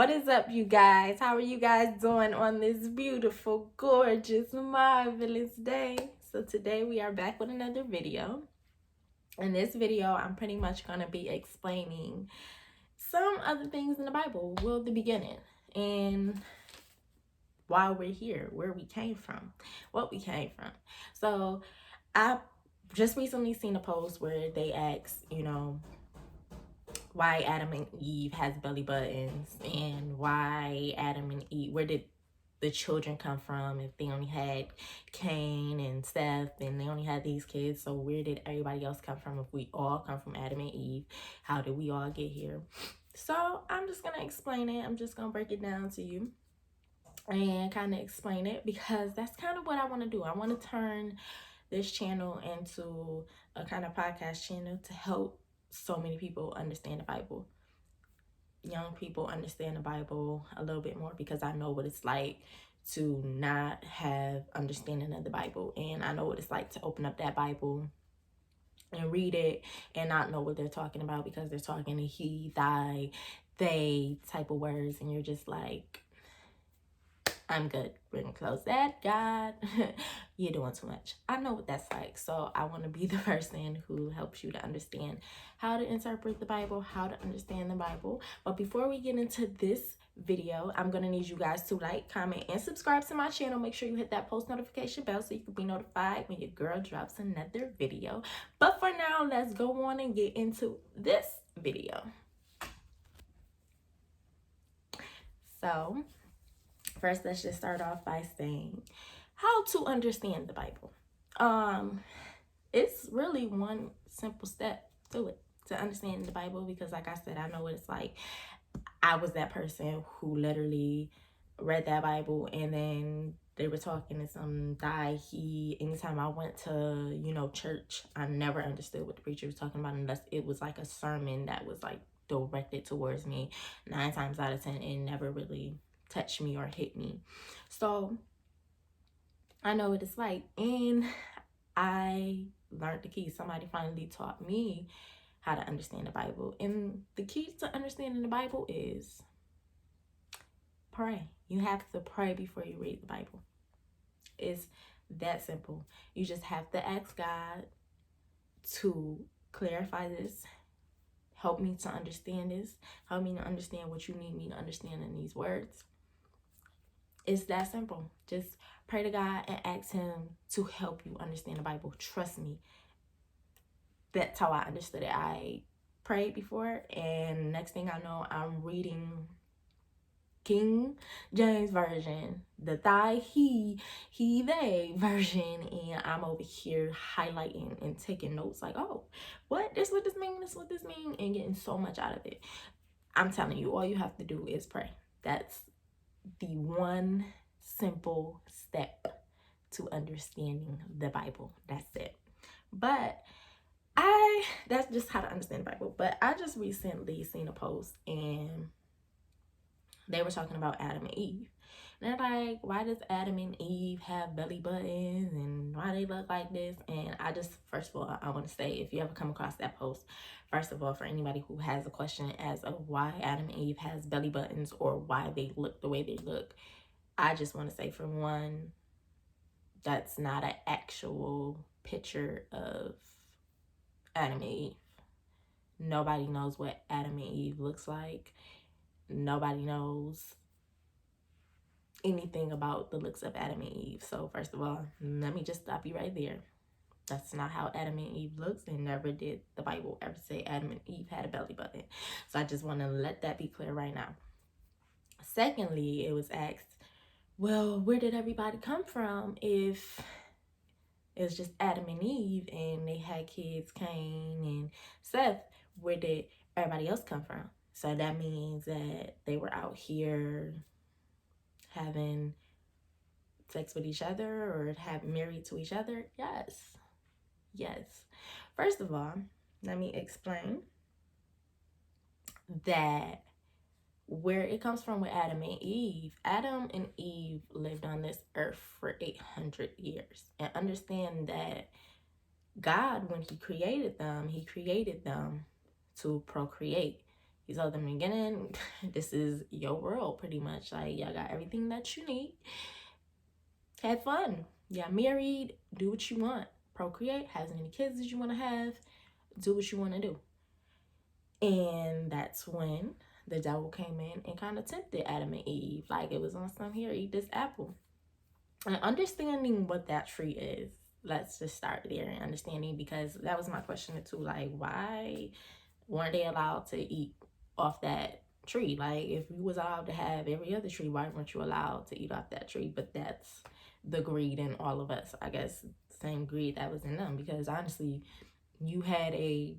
What is up, you guys? How are you guys doing on this beautiful, gorgeous, marvelous day? So today we are back with another video. In this video, I'm pretty much going to be explaining some other things in the Bible. Well, the beginning and why we're here, where we came from, what we came from. So I just recently seen a post where they asked, why Adam and Eve has belly buttons, and why Adam and Eve, where did the children come from if they only had Cain and Seth and they only had these kids? So where did everybody else come from if we all come from Adam and Eve? How did we all get here? So I'm just gonna explain it. I'm just gonna break it down to you and kind of explain it, because that's kind of what I want to do. I want to turn this channel into a kind of podcast channel to help so many people understand the Bible. Young people understand the Bible a little bit more, because I know what it's like to not have understanding of the Bible, and I know what it's like to open up that Bible and read it and not know what they're talking about, because they're talking in he, thy, they type of words, and you're just like, I'm good. We're gonna close that. God, you're doing too much. I know what that's like. So I want to be the person who helps you to understand how to interpret the Bible, how to understand the Bible. But before we get into this video, I'm gonna need you guys to like, comment, and subscribe to my channel. Make sure you hit that post notification bell so you can be notified when your girl drops another video. But for now, let's go on and get into this video. So first, let's just start off by saying how to understand the Bible. It's really one simple step to it, to understand the Bible, because like I said, I know what it's like. I was that person who literally read that Bible, and then they were talking to some guy. Anytime I went to, church, I never understood what the preacher was talking about unless it was like a sermon that was like directed towards me. 9 times out of 10, it never really touched me or hit me. So I know what it's like, and I learned the key. Somebody finally taught me how to understand the Bible, and the key to understanding the Bible is pray. You have to pray before you read the Bible. It's that simple. You just have to ask God to clarify this, help me to understand this, help me to understand what you need me to understand in these words. It's that simple. Just pray to God and ask him to help you understand the Bible. Trust me. That's how I understood it. I prayed before, and next thing I know, I'm reading King James Version, the they version, and I'm over here highlighting and taking notes like, oh, what this mean, this what this mean, and getting so much out of it. I'm telling you, all you have to do is pray. That's the one simple step to understanding the Bible. That's it. But that's just how to understand the Bible. But I just recently seen a post, and they were talking about Adam and Eve. And they're like, why does Adam and Eve have belly buttons, and why they look like this? And I just, first of all, I want to say, if you ever come across that post, first of all, for anybody who has a question as of why Adam and Eve has belly buttons or why they look the way they look, I just want to say, for one, that's not an actual picture of Adam and Eve. Nobody knows what Adam and Eve looks like. Nobody knows anything about the looks of Adam and Eve. So first of all, let me just stop you right there. That's not how Adam and Eve looks, and never did the Bible ever say Adam and Eve had a belly button. So I just want to let that be clear right now. Secondly, it was asked, well, where did everybody come from if it's just Adam and Eve and they had kids, Cain and Seth? Where did everybody else come from? So that means that they were out here having sex with each other or have married to each other? Yes. First of all, let me explain that where it comes from with Adam and Eve. Adam and Eve lived on this earth for 800 years. And understand that God, when he created them to procreate. He told them in the beginning, this is your world pretty much. Like, y'all got everything that you need. Have fun. Y'all married. Do what you want. Procreate. Have as many kids as you want to have. Do what you want to do. And that's when the devil came in and kind of tempted Adam and Eve. Like, it was on some, here, eat this apple. And understanding what that tree is, let's just start there and understanding, because that was my question too. Like, why weren't they allowed to eat off that tree? Like, if you was allowed to have every other tree, why weren't you allowed to eat off that tree? But that's the greed in all of us. I guess same greed that was in them, because honestly, you had a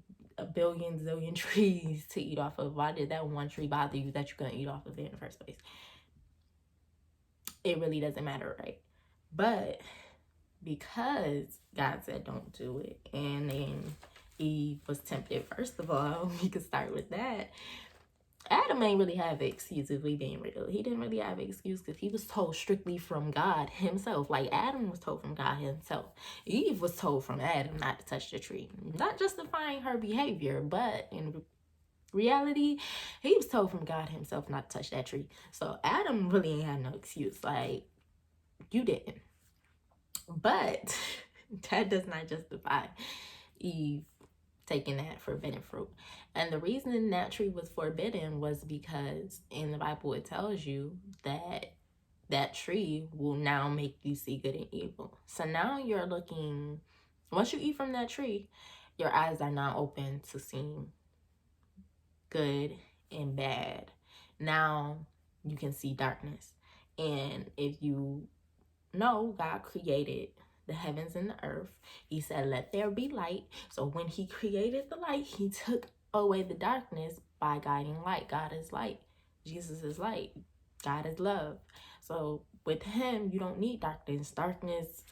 billion zillion trees to eat off of. Why did that one tree bother you that you couldn't eat off of it in the first place? It really doesn't matter, right? But because God said don't do it, and then Eve was tempted, first of all, we could start with that. Adam ain't really have an excuse, if we being real. He didn't really have an excuse, because he was told strictly from God himself. Like, Adam was told from God himself. Eve was told from Adam not to touch the tree. Not justifying her behavior, but in reality, he was told from God himself not to touch that tree. So Adam really ain't had no excuse. Like, you didn't. But that does not justify Eve taking that forbidden fruit. And the reason that tree was forbidden was because in the Bible it tells you that that tree will now make you see good and evil. So now you're looking, once you eat from that tree, your eyes are now open to seeing good and bad. Now you can see darkness. And if you know, God created the heavens and the earth. He said, let there be light. So when he created the light, he took away the darkness by guiding light. God is light. Jesus is light. God is love. So with him, you don't need darkness. Darkness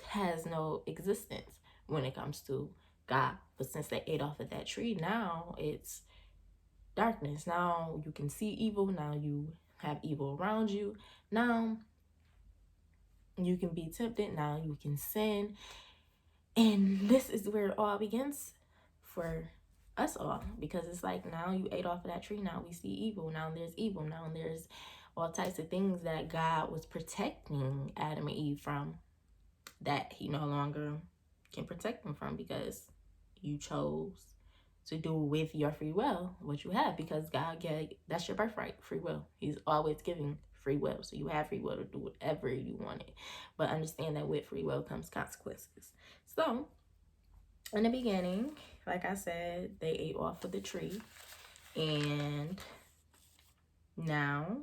has no existence when it comes to God. But since they ate off of that tree, now it's darkness. Now you can see evil. Now you have evil around you. Now you can be tempted. Now you can sin. And this is where it all begins for us all. Because it's like, now you ate off of that tree. Now we see evil. Now there's evil. Now there's all types of things that God was protecting Adam and Eve from, that he no longer can protect them from, because you chose to do with your free will what you have, because God gave, that's your birthright, free will. He's always giving free will, so you have free will to do whatever you wanted. But understand that with free will comes consequences. So in the beginning, like I said, they ate off of the tree, and now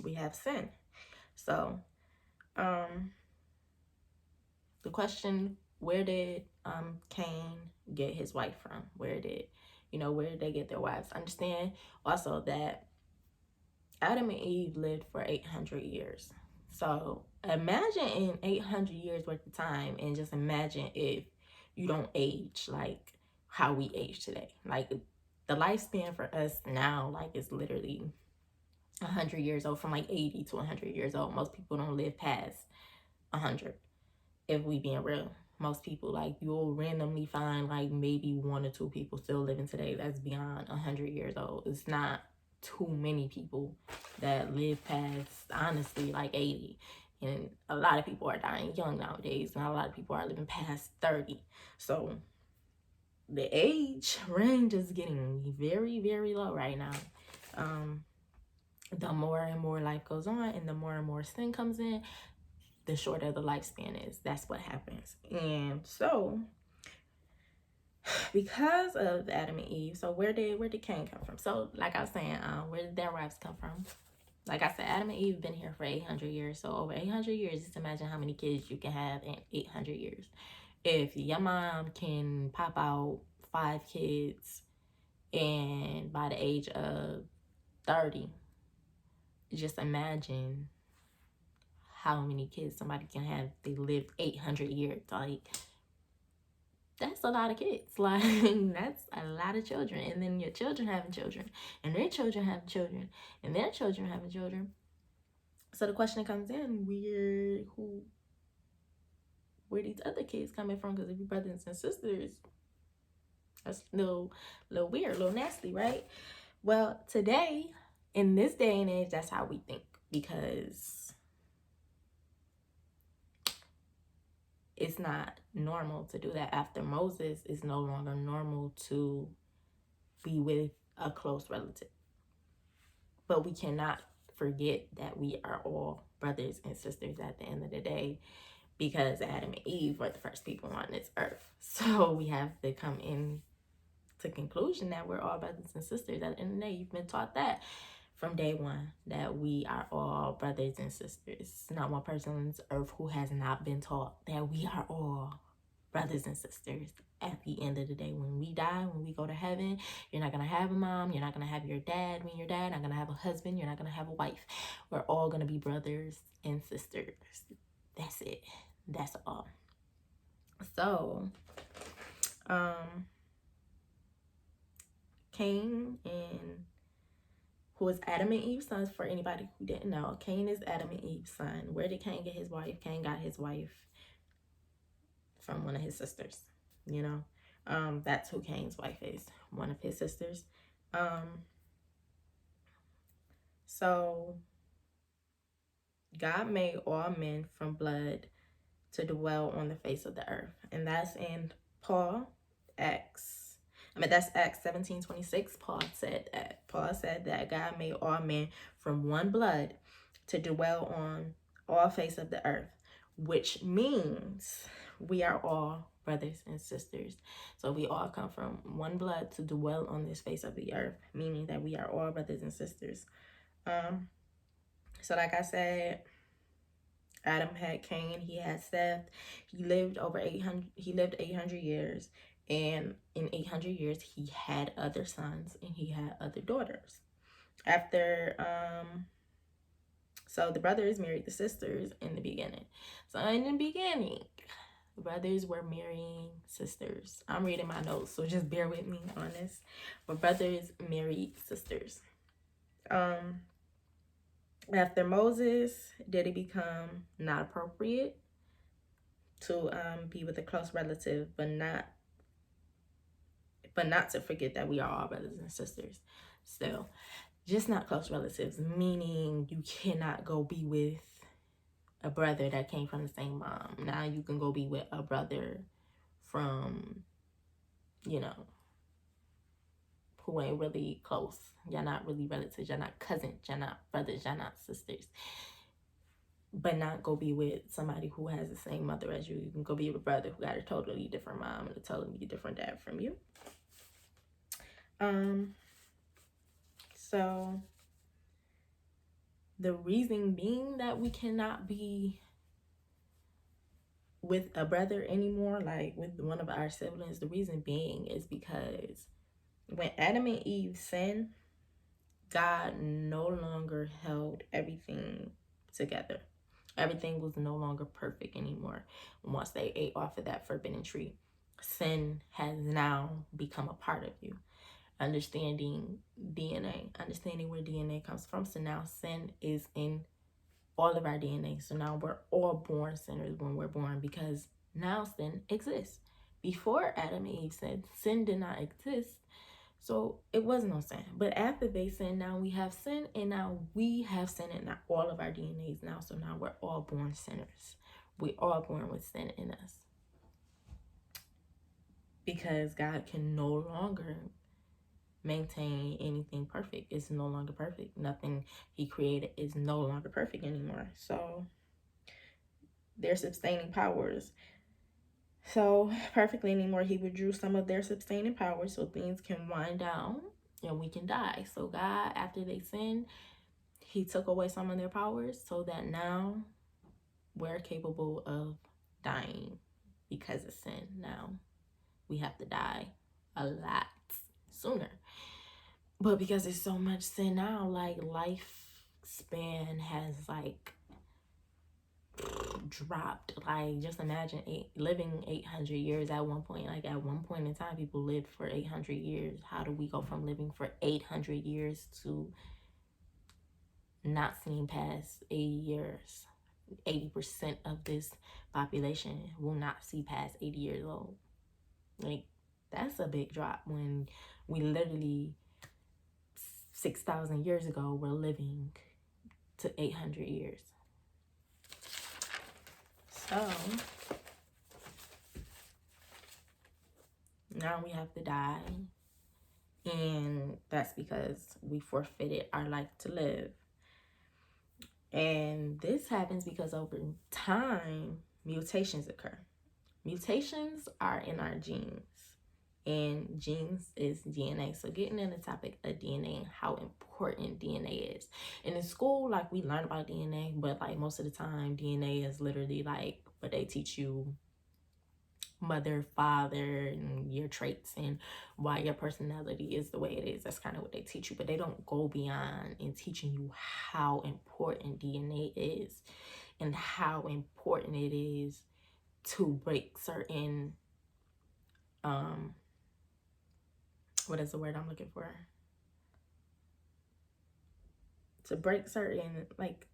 we have sin. So the question, where did Cain get his wife from? Where did they get their wives? Understand also that Adam and Eve lived for 800 years. So imagine in 800 years worth of time, and just imagine if you don't age like how we age today. Like, the lifespan for us now, like, is literally 100 years old, from like 80 to 100 years old. Most people don't live past 100, if we being real. Most people, like, you'll randomly find like maybe 1 or 2 people still living today that's beyond 100 years old. It's not too many people that live past, honestly, like 80. And a lot of people are dying young nowadays, and a lot of people are living past 30. So the age range is getting very, very low right now. The more and more life goes on, and the more and more sin comes in, the shorter the lifespan is. That's what happens. And so, because of Adam and Eve, so where did Cain come from? So, like I was saying, where did their wives come from? Like I said, Adam and Eve have been here for 800 years. So over 800 years, just imagine how many kids you can have in 800 years. If your mom can pop out 5 kids, and by the age of 30, just imagine how many kids somebody can have if they lived 800 years. Like, that's a lot of kids. Like, that's a lot of children. And then your children having children, and their children having children, and their children having children. So the question comes in, where these other kids coming from? Because if you brothers and sisters, that's a little weird, a little nasty, right? Well, today, in this day and age, that's how we think, because it's not normal to do that. After Moses, it's no longer normal to be with a close relative. But we cannot forget that we are all brothers and sisters at the end of the day, because Adam and Eve were the first people on this earth. So we have to come in to conclusion that we're all brothers and sisters. At the end of the day, you've been taught that from day one, that we are all brothers and sisters. Not one person on this earth who has not been taught that we are all brothers and sisters. At the end of the day, when we die, when we go to heaven, you're not going to have a mom, you're not going to have your dad. When you're dad, not going to have a husband, you're not going to have a wife. We're all going to be brothers and sisters. That's it. That's all. So, Cain, and who is Adam and Eve's sons, for anybody who didn't know, Cain is Adam and Eve's son. Where did Cain get his wife? Cain got his wife from one of his sisters, you know. That's who Cain's wife is, one of his sisters. So God made all men from blood to dwell on the face of the earth. And that's in that's Acts 17:26. Paul said that God made all men from one blood to dwell on all face of the earth, which means we are all brothers and sisters. So we all come from one blood to dwell on this face of the earth, meaning that we are all brothers and sisters. So like I said, Adam had Cain, he had Seth. He lived 800 years, and in 800 years he had other sons and he had other daughters. After so the brothers married the sisters in the beginning. So in the beginning, the brothers were marrying sisters. I'm reading my notes, so just bear with me on this. But brothers married sisters. After Moses, did it become not appropriate to be with a close relative, but not to forget that we are all brothers and sisters. Still, just not close relatives, meaning you cannot go be with a brother that came from the same mom. Now you can go be with a brother from, you know, who ain't really close. Y'all not really relatives. Y'all not cousins. Y'all not brothers. Y'all not sisters. But not go be with somebody who has the same mother as you. You can go be with a brother who got a totally different mom and a totally different dad from you. So the reason being that we cannot be with a brother anymore, like with one of our siblings, the reason being is because when Adam and Eve sinned, God no longer held everything together. Everything was no longer perfect anymore. Once they ate off of that forbidden tree, sin has now become a part of you. Understanding DNA, understanding where DNA comes from. So now sin is in all of our DNA. So now we're all born sinners when we're born, because now sin exists. Before Adam and Eve sinned, sin did not exist. So it was no sin. But after they sinned, now we have sin, and now we have sin in all of our DNAs now. So now we're all born sinners. We all born with sin in us. Because God can no longer maintain anything perfect. It's no longer perfect. Nothing he created is no longer perfect anymore. So their sustaining powers. So perfectly anymore, he withdrew some of their sustaining powers so things can wind down and we can die. So God, after they sinned, he took away some of their powers so that now we're capable of dying because of sin. Now we have to die a lot sooner. But because there's so much sin now, like lifespan has like dropped. Like just imagine living 800 years at one point. Like at one point in time, people lived for 800 years. How do we go from living for 800 years to not seeing past 80 years? 80% of this population will not see past 80 years old. Like, that's a big drop when we literally 6,000 years ago were living to 800 years. So now we have to die, and that's because we forfeited our life to live. And this happens because over time, mutations occur. Mutations are in our genes, and genes is DNA. So getting in the topic of DNA and how important DNA is. And in school, like, we learn about DNA, but like most of the time, DNA is literally like what they teach you: mother, father, and your traits, and why your personality is the way it is. That's kind of what they teach you, but they don't go beyond in teaching you how important DNA is and how important it is to break certain what is the word I'm looking for? To break certain, like,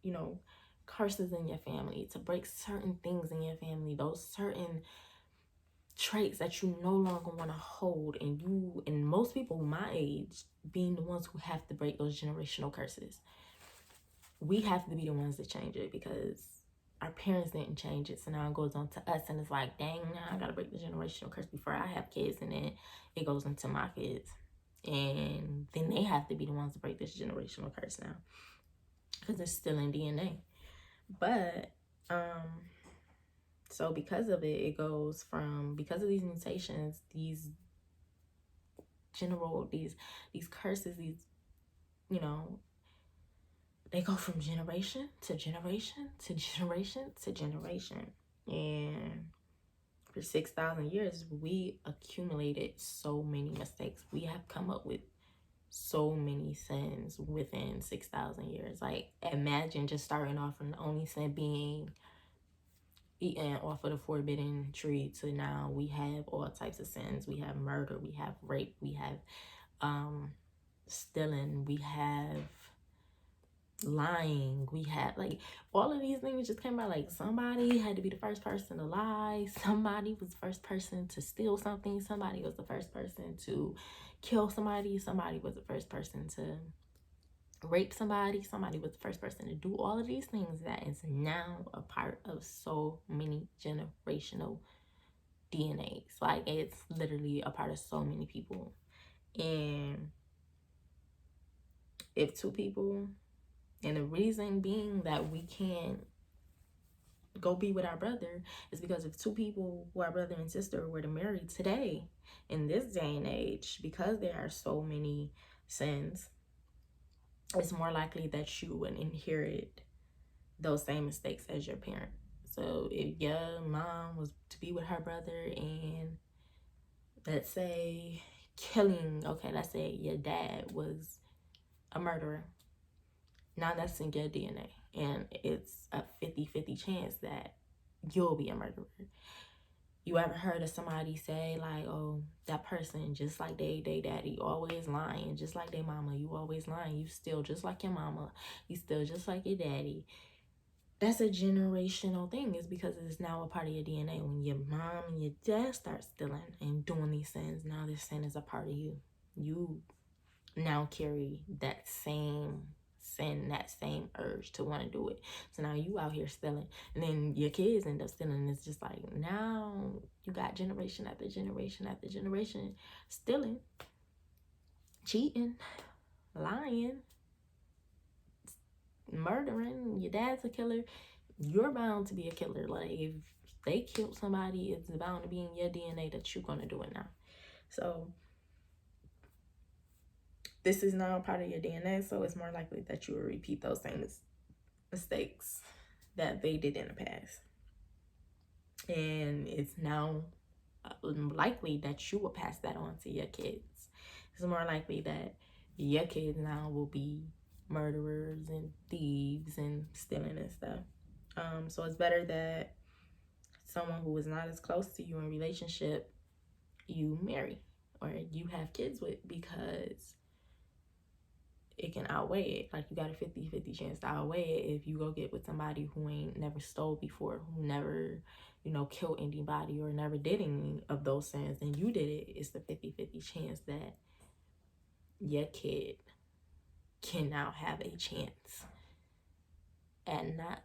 you know, curses in your family, to break certain things in your family, those certain traits that you no longer want to hold. And you, and most people my age, being the ones who have to break those generational curses, we have to be the ones that change it, because our parents didn't change it. So now it goes on to us, and it's like, dang, now I gotta break the generational curse before I have kids, and then it goes into my kids, and then they have to be the ones to break this generational curse now, because it's still in DNA. But so because of it, it goes from, because of these mutations, these curses, these, you know, they go from generation to generation to generation to generation. And for 6,000 years, we accumulated so many mistakes. We have come up with so many sins within 6,000 years. Like, imagine just starting off from the only sin being eating off of the forbidden tree to now we have all types of sins. We have murder, we have rape, we have stealing, we have lying, we had, like, all of these things just came out. Like, somebody had to be the first person to lie, somebody was the first person to steal something, somebody was the first person to kill somebody, somebody was the first person to rape somebody, somebody was the first person to do all of these things that is now a part of so many generational DNAs. Like, it's literally a part of so many people. And if two people, and the reason being that we can't go be with our brother is because if two people who are brother and sister were to marry today, in this day and age, because there are so many sins, it's more likely that you would inherit those same mistakes as your parent. So if your mom was to be with her brother and, let's say, let's say your dad was a murderer, now that's in your DNA, and it's a 50-50 chance that you'll be a murderer. You ever heard of somebody say, like, oh, that person, just like they daddy, always lying, just like their mama, you always lying, you still just like your mama, you still just like your daddy? That's a generational thing. It's because it's now a part of your DNA. When your mom and your dad start stealing and doing these sins, now this sin is a part of you. You now carry that same sin, that same urge to want to do it. So now you out here stealing, and then your kids end up stealing. It's just like, now you got generation after generation after generation stealing, cheating, lying, murdering. Your dad's a killer, you're bound to be a killer. Like, if they killed somebody, it's bound to be in your DNA that you're gonna do it now. So this is now a part of your DNA, so it's more likely that you will repeat those same mistakes that they did in the past. And it's now likely that you will pass that on to your kids. It's more likely that your kids now will be murderers and thieves and stealing and stuff. So it's better that someone who is not as close to you in relationship you marry or you have kids with, because it can outweigh it. Like, you got a 50-50 chance to outweigh it if you go get with somebody who ain't never stole before, who never, you know, killed anybody or never did any of those sins, and you did it. It's the 50-50 chance that your kid can now have a chance at not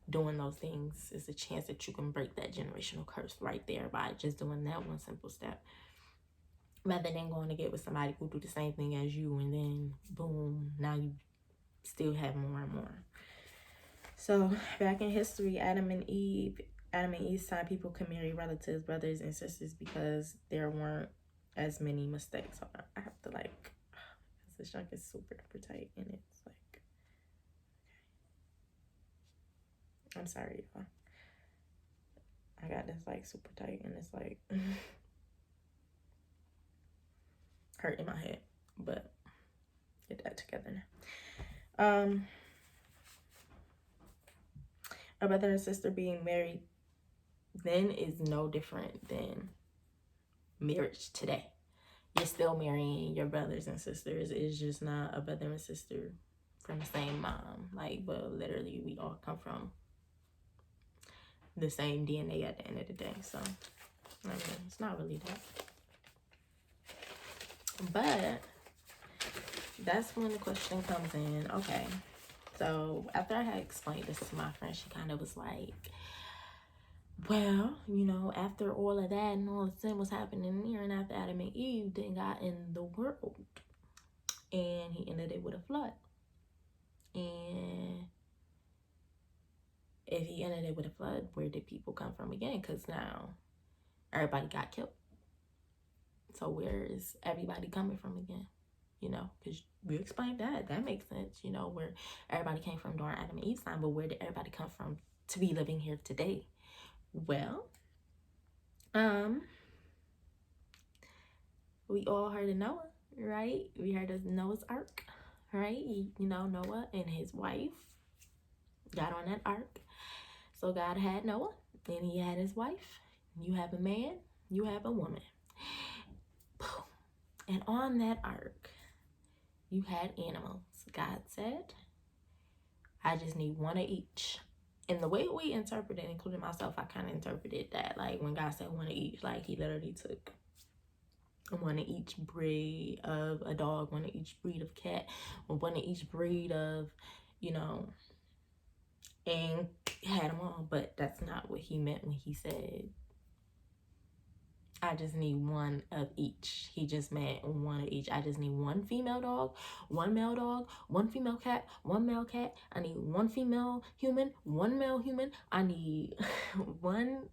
doing those things. It's a chance that you can break that generational curse right there by just doing that one simple step, rather than going to get with somebody who do the same thing as you, and then boom, now you still have more and more. So back in history, Adam and Eve's time, people could marry relatives, brothers and sisters, because there weren't as many mistakes. Hold on, I have to like, this junk is super duper tight, and it's like, I'm sorry, y'all. I got this like super tight, and it's like hurting my head, but get that together now. A brother and sister being married then is no different than marriage today. You're still marrying your brothers and sisters. It's just not a brother and sister from the same mom. Like, but literally we all come from the same DNA at the end of the day. So, I mean, it's not really that. But that's when the question comes in. Okay, so after I had explained this to my friend, she kind of was like, well, you know, after all of that and all the sin was happening here, and after Adam and Eve then got in the world, and he ended it with a flood. And if he ended it with a flood, where did people come from again? Because now everybody got killed. So where is everybody coming from again? You know, because we explained that. That makes sense, you know, where everybody came from during Adam and Eve's time. But where did everybody come from to be living here today? Well, we all heard of Noah, right? We heard of Noah's Ark, right? You know, Noah and his wife got on that ark. So God had Noah, and he had his wife. You have a man, you have a woman. And on that ark, you had animals. God said, I just need one of each. And the way we interpret it, including myself, I kind of interpreted that like when God said one of each, like he literally took one of each breed of a dog, one of each breed of cat, one of each breed of, you know, and had them all. But that's not what he meant when he said, I just need one of each. He just meant one of each. I just need one female dog, one male dog, one female cat, one male cat. I need one female human, one male human. I need one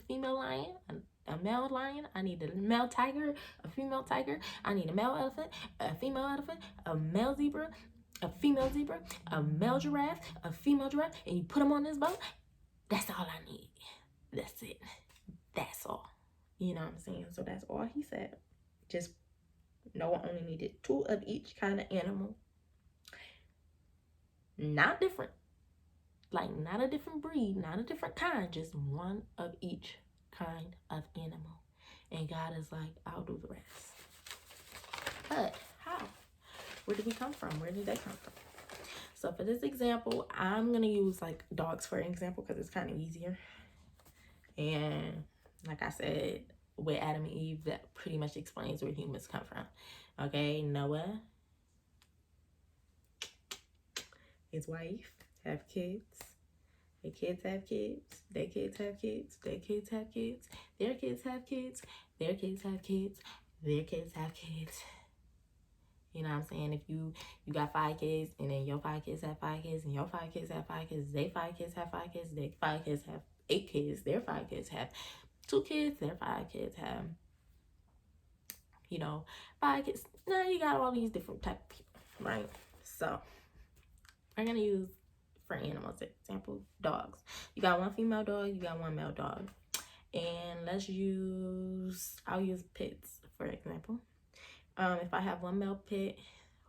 female lion, a male lion. I need a male tiger, a female tiger. I need a male elephant, a female elephant, a male zebra, a female zebra, a male giraffe, a female giraffe, and you put them on this boat. That's all I need. That's it. That's all. You know what I'm saying? So that's all he said. Just Noah only needed 2 of each kind of animal. Not different. Like, not a different breed, not a different kind. Just one of each kind of animal. And God is like, I'll do the rest. But how? Where did we come from? Where did they come from? So for this example, I'm going to use like dogs for an example because it's kind of easier. And like I said, with Adam and Eve, that pretty much explains where humans come from. Okay, Noah, his wife, have kids. Their kids have kids. Their kids have kids. Their kids have kids. Their kids have kids. Their kids have kids. Their kids have kids. You know what I'm saying? If you got 5 kids, and then your 5 kids have 5 kids, and your 5 kids have 5 kids, they 5 kids have 5 kids, their 5 kids have 8 kids, their 5 kids have 2 kids, their 5 kids have, you know, 5 kids. Now you got all these different type of people, right? So I'm gonna use for animals example, dogs. You got 1 female dog, you got 1 male dog. And I'll use pits for example. If I have 1 male pit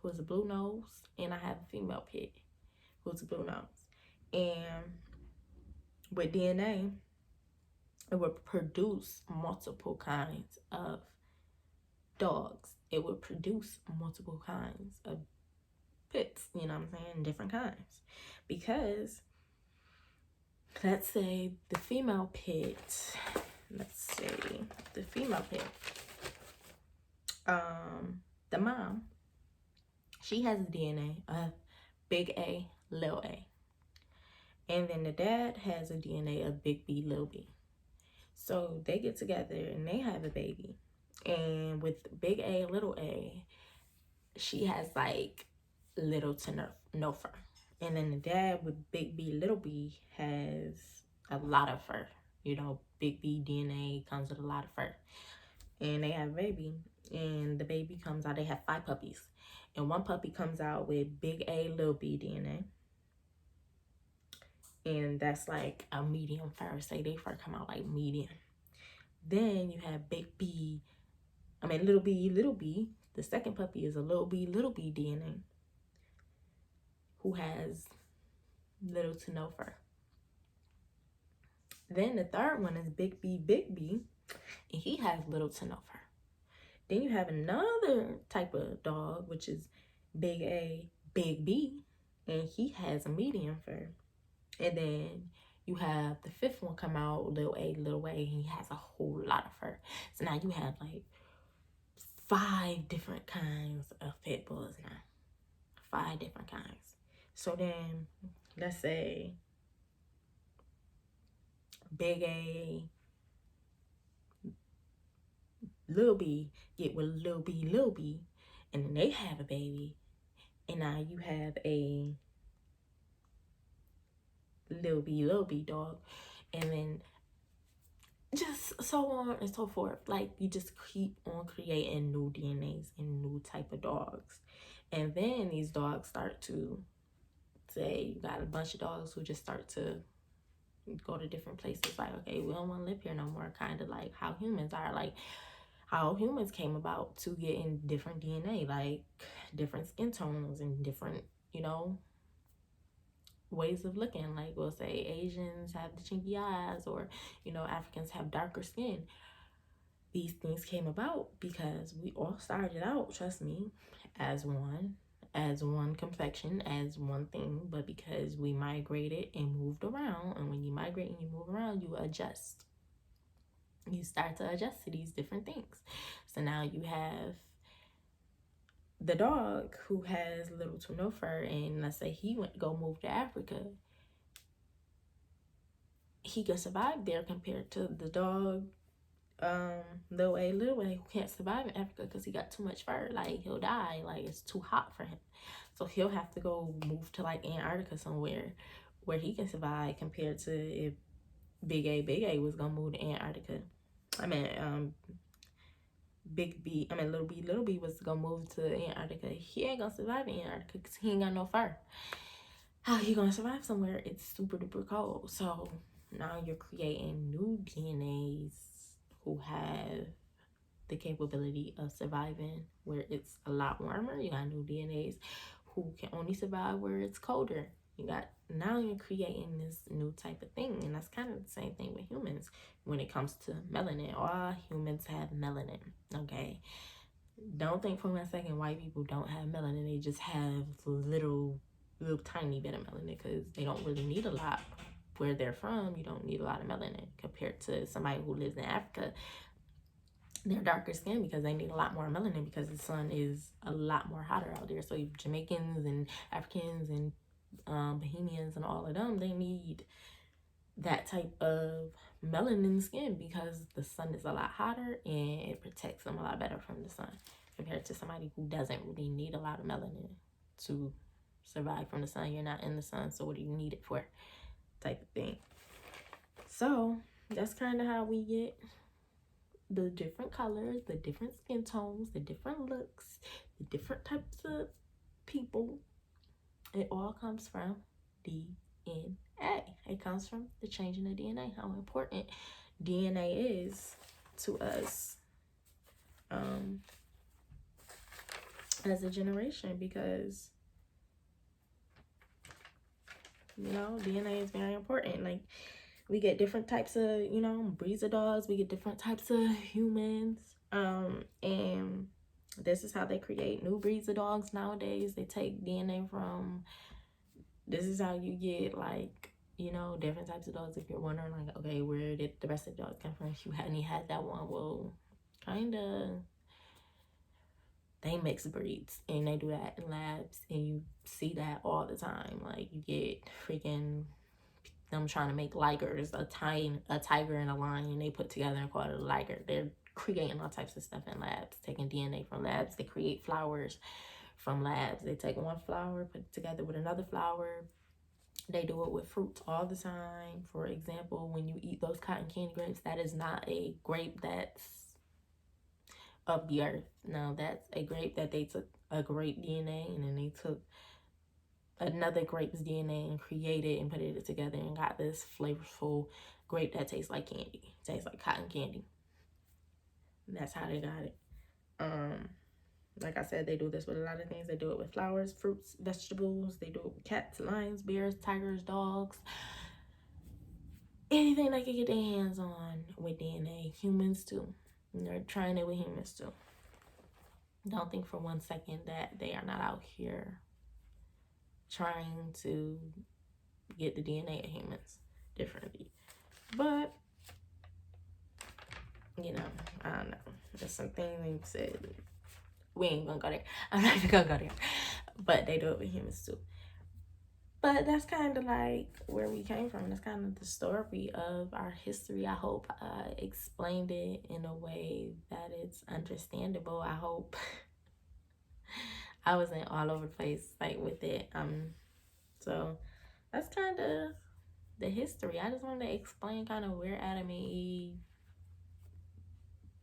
who's a blue nose, and I have a female pit who's a blue nose, and with DNA, it would produce multiple kinds of dogs. It would produce multiple kinds of pits, you know what I'm saying? Different kinds. Because let's say the female pit, the mom, she has DNA of big A, little a. And then the dad has a DNA of big B, little b. So they get together and they have a baby. And with big A, little a, she has like little to no fur. And then the dad with big B, little b has a lot of fur. You know, big B DNA comes with a lot of fur. And they have a baby. And the baby comes out, they have 5 puppies. And one puppy comes out with big A, little b DNA. And that's like a medium fur. Say they fur come out like medium. Then you have little b. The second puppy is a little b DNA who has little to no fur. Then the third one is big B, and he has little to no fur. Then you have another type of dog, which is big A, big B, and he has a medium fur. And then you have the fifth one come out, little A, and he has a whole lot of fur. So now you have like 5 different kinds of pit bulls now. 5 different kinds. So then, let's say big A, little B get with little B, and then they have a baby. And now you have a little B dog. And then just so on and so forth. Like, you just keep on creating new DNAs and new type of dogs. And then these dogs start to, say you got a bunch of dogs who just start to go to different places. Like, okay, we don't want to live here no more. Kind of like how humans are. Like, how humans came about to get in different DNA. Like, different skin tones and different, you know, ways of looking. Like, we'll say Asians have the chinky eyes, or, you know, Africans have darker skin. These things came about because we all started out, trust me, as one complexion, as one thing, but because we migrated and moved around. And when you migrate and you move around, you adjust. You start to adjust to these different things. So now you have the dog who has little to no fur, and let's say he went to go move to Africa. He can survive there compared to the dog, little A, who can't survive in Africa because he got too much fur. Like, he'll die. Like, it's too hot for him. So he'll have to go move to like Antarctica somewhere where he can survive, compared to if big A was gonna move to Antarctica. Little B was gonna move to Antarctica. He ain't gonna survive in Antarctica because he ain't got no fur. How he gonna survive somewhere it's super duper cold? So now you're creating new DNAs who have the capability of surviving where it's a lot warmer. You got new DNAs who can only survive where it's colder. Now you're creating this new type of thing. And that's kind of the same thing with humans when it comes to melanin. All humans have melanin, okay? Don't think for 1 second white people don't have melanin. They just have little tiny bit of melanin because they don't really need a lot. Where they're from, you don't need a lot of melanin compared to somebody who lives in Africa. They're darker skin because they need a lot more melanin because the sun is a lot more hotter out there. So Jamaicans and Africans and Bahamians and all of them, they need that type of melanin skin because the sun is a lot hotter and it protects them a lot better from the sun compared to somebody who doesn't really need a lot of melanin to survive from the sun. You're not in the sun, so what do you need it for? Type of thing. So that's kind of how we get the different colors, the different skin tones, the different looks, the different types of people. It all comes from DNA. It comes from the changing of DNA. How important DNA is to us as a generation, because you know, DNA is very important. Like, we get different types of, you know, breeds of dogs. We get different types of humans. And This is how they create new breeds of dogs nowadays. They take DNA from, this is how you get, like, you know, different types of dogs. If you're wondering, like, okay, where did the rest of the dogs come from if you hadn't had that one? Well, kind of, they mix breeds, and they do that in labs, and you see that all the time. Like, you get freaking them trying to make ligers, a tiger and a lion, they put together and call it a liger. They're creating all types of stuff in labs, taking DNA from labs. They create flowers from labs. They take one flower, put it together with another flower. They do it with fruits all the time. For example, when you eat those cotton candy grapes, that is not a grape that's of the earth. No, that's a grape that they took a grape DNA, and then they took another grape's DNA and created and put it together and got this flavorful grape that tastes like candy. Tastes like cotton candy. And that's how they got it. Like I said, they do this with a lot of things. They do it with flowers, fruits, vegetables. They do it with cats, lions, bears, tigers, dogs. Anything they can get their hands on with DNA. Humans too. And they're trying it with humans too. Don't think for 1 second that they are not out here trying to get the DNA of humans differently. But, you know, I don't know. There's some things said. We ain't gonna go there. I'm not even gonna go there. But they do it with humans too. But that's kind of like where we came from. That's kind of the story of our history. I hope I explained it in a way that it's understandable. I hope I wasn't all over the place like with it. So that's kind of the history. I just wanted to explain kind of where Adam and Eve,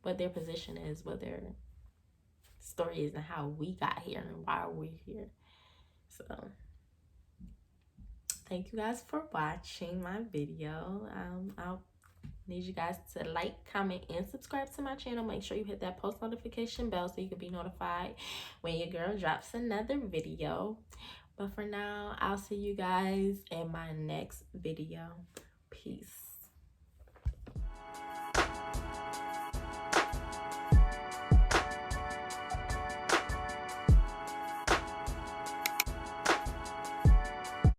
what their position is, what their story is, and how we got here and why we're here. So thank you guys for watching my video. I'll need you guys to like, comment, and subscribe to my channel. Make sure you hit that post notification bell so you can be notified when your girl drops another video. But for now, I'll see you guys in my next video. Peace.